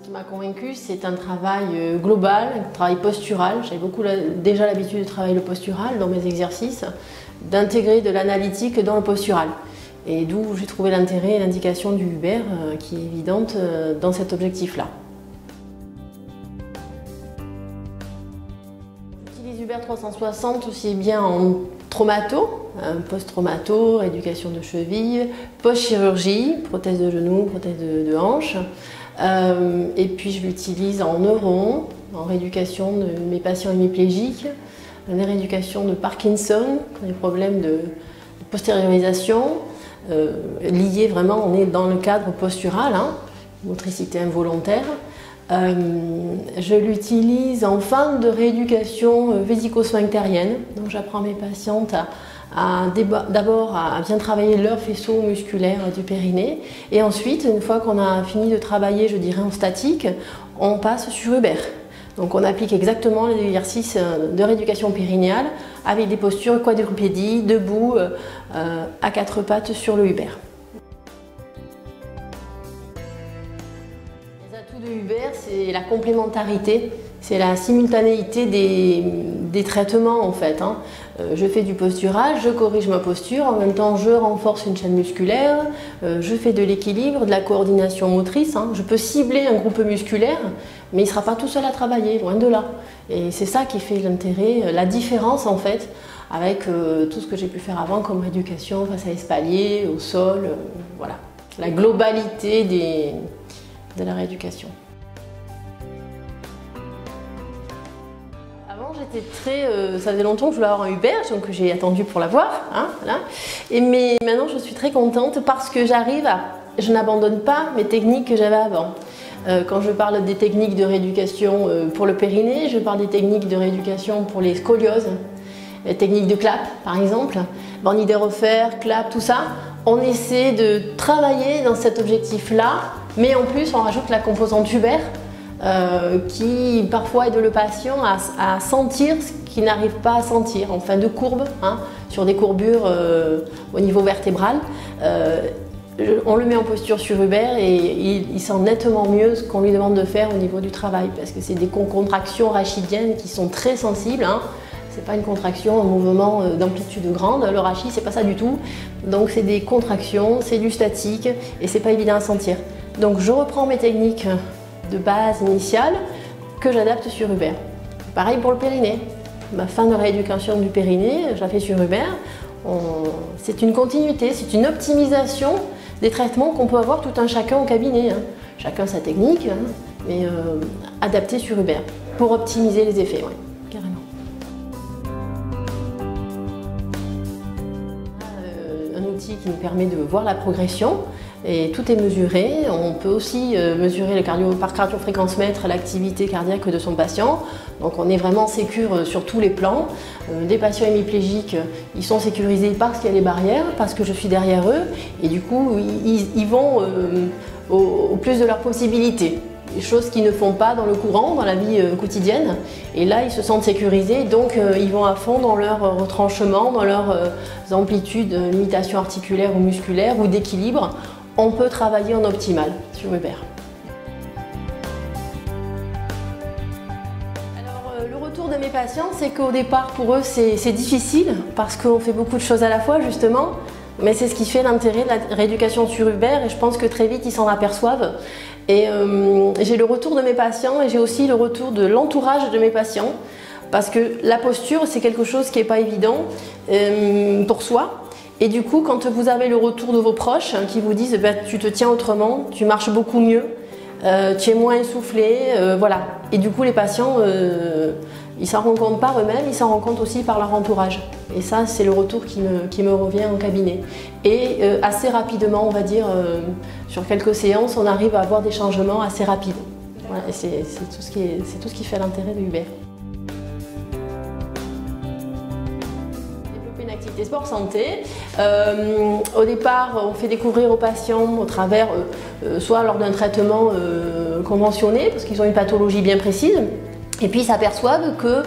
qui m'a convaincue, c'est un travail global, un travail postural. J'avais déjà l'habitude de travailler le postural dans mes exercices, d'intégrer de l'analytique dans le postural. Et d'où j'ai trouvé l'intérêt et l'indication du Hubert qui est évidente dans cet objectif-là. J'utilise Hubert 360 aussi bien en traumato, post-traumato, rééducation de cheville, post-chirurgie, prothèse de genou, prothèse de hanche. Et puis je l'utilise en neuro, en rééducation de mes patients hémiplégiques, en rééducation de Parkinson, des problèmes de postériorisation, liés vraiment, on est dans le cadre postural, motricité involontaire. Je l'utilise en fin de rééducation vésico-sphinctérienne. Donc j'apprends mes patientes d'abord à bien travailler leur faisceau musculaire du périnée et ensuite, une fois qu'on a fini de travailler, je dirais en statique, on passe sur Hubert. Donc on applique exactement les exercices de rééducation périnéale avec des postures quadrupédie, debout, à quatre pattes sur le Hubert. Les atouts de Hubert, c'est la complémentarité, c'est la simultanéité des traitements en fait. Je fais du posturage, je corrige ma posture, en même temps je renforce une chaîne musculaire, je fais de l'équilibre, de la coordination motrice. Je peux cibler un groupe musculaire, mais il ne sera pas tout seul à travailler, loin de là. Et c'est ça qui fait l'intérêt, la différence en fait, avec tout ce que j'ai pu faire avant comme rééducation face à espalier, au sol, voilà. La globalité de la rééducation. Ça faisait longtemps que je voulais avoir un Hubert, donc j'ai attendu pour l'avoir. Voilà. Mais maintenant je suis très contente parce que je n'abandonne pas mes techniques que j'avais avant. Quand je parle des techniques de rééducation pour le périnée, je parle des techniques de rééducation pour les scolioses, les techniques de clap par exemple, Van-Niederhofer, clap, tout ça. On essaie de travailler dans cet objectif-là, mais en plus on rajoute la composante Hubert. Qui parfois aide le patient à sentir ce qu'il n'arrive pas à sentir en fin de courbe, sur des courbures au niveau vertébral. On le met en posture sur Hubert et il sent nettement mieux ce qu'on lui demande de faire au niveau du travail parce que c'est des contractions rachidiennes qui sont très sensibles. C'est pas une contraction, un mouvement d'amplitude grande, le rachis c'est pas ça du tout. Donc c'est des contractions, c'est du statique et c'est pas évident à sentir. Donc je reprends mes techniques de base initiale que j'adapte sur Hubert. Pareil pour le périnée. Ma fin de rééducation du périnée, je la fais sur Hubert. C'est une continuité, c'est une optimisation des traitements qu'on peut avoir tout un chacun au cabinet. Chacun sa technique, mais adapté sur Hubert pour optimiser les effets, ouais, carrément. Un outil qui nous permet de voir la progression. Et tout est mesuré. On peut aussi mesurer par cardiofréquence-mètre l'activité cardiaque de son patient. Donc on est vraiment sécure sur tous les plans. Des patients hémiplégiques, ils sont sécurisés parce qu'il y a les barrières, parce que je suis derrière eux. Et du coup, ils vont au plus de leurs possibilités. Des choses qu'ils ne font pas dans le courant, dans la vie quotidienne. Et là, ils se sentent sécurisés, donc ils vont à fond dans leur retranchement, dans leurs amplitudes, limitations articulaires ou musculaires ou d'équilibre. On peut travailler en optimal sur Hubert. Alors, le retour de mes patients, c'est qu'au départ, pour eux, c'est difficile parce qu'on fait beaucoup de choses à la fois, justement. Mais c'est ce qui fait l'intérêt de la rééducation sur Hubert et je pense que très vite, ils s'en aperçoivent. Et j'ai le retour de mes patients et j'ai aussi le retour de l'entourage de mes patients parce que la posture, c'est quelque chose qui n'est pas évident pour soi. Et du coup, quand vous avez le retour de vos proches qui vous disent tu te tiens autrement, tu marches beaucoup mieux, tu es moins essoufflé, voilà. Et du coup, les patients, ils s'en rendent compte par eux-mêmes, ils s'en rendent compte aussi par leur entourage. Et ça, c'est le retour qui me revient en cabinet. Et assez rapidement, on va dire, sur quelques séances, on arrive à avoir des changements assez rapides. Voilà, et c'est tout ce qui fait l'intérêt de Hubert. Développer une activité sport santé. Au départ, on fait découvrir aux patients au travers, soit lors d'un traitement conventionné, parce qu'ils ont une pathologie bien précise, et puis ils s'aperçoivent que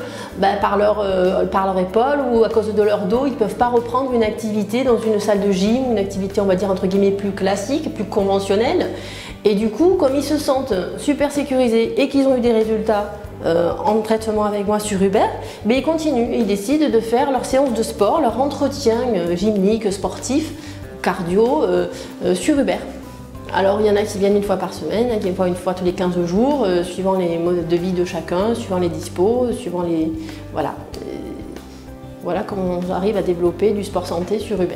par leur épaule ou à cause de leur dos, ils ne peuvent pas reprendre une activité dans une salle de gym, une activité on va dire entre guillemets plus classique, plus conventionnelle. Et du coup, comme ils se sentent super sécurisés et qu'ils ont eu des résultats en traitement avec moi sur Uber, mais ils continuent et ils décident de faire leur séance de sport, leur entretien gymnique, sportif, cardio sur Uber. Alors il y en a qui viennent une fois par semaine, il y en a qui viennent une fois tous les 15 jours, suivant les modes de vie de chacun, suivant les dispos, suivant les... Voilà. Voilà comment on arrive à développer du sport santé sur Uber.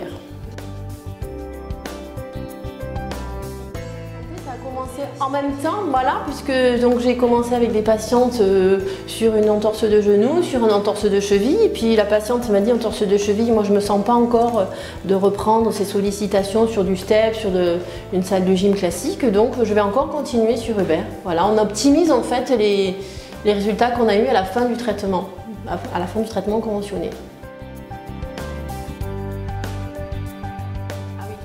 Ça a commencé en même temps, voilà, puisque j'ai commencé avec des patientes sur une entorse de genou, sur une entorse de cheville, et puis la patiente m'a dit entorse de cheville, moi je me sens pas encore de reprendre ces sollicitations sur du step, sur une salle de gym classique, donc je vais encore continuer sur Uber. Voilà, on optimise en fait les résultats qu'on a eu à la fin du traitement, conventionné.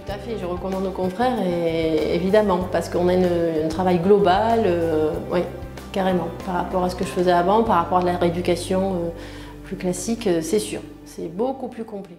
Tout à fait, je recommande aux confrères, et évidemment, parce qu'on a un travail global, oui, carrément, par rapport à ce que je faisais avant, par rapport à la rééducation plus classique, c'est sûr, c'est beaucoup plus complet.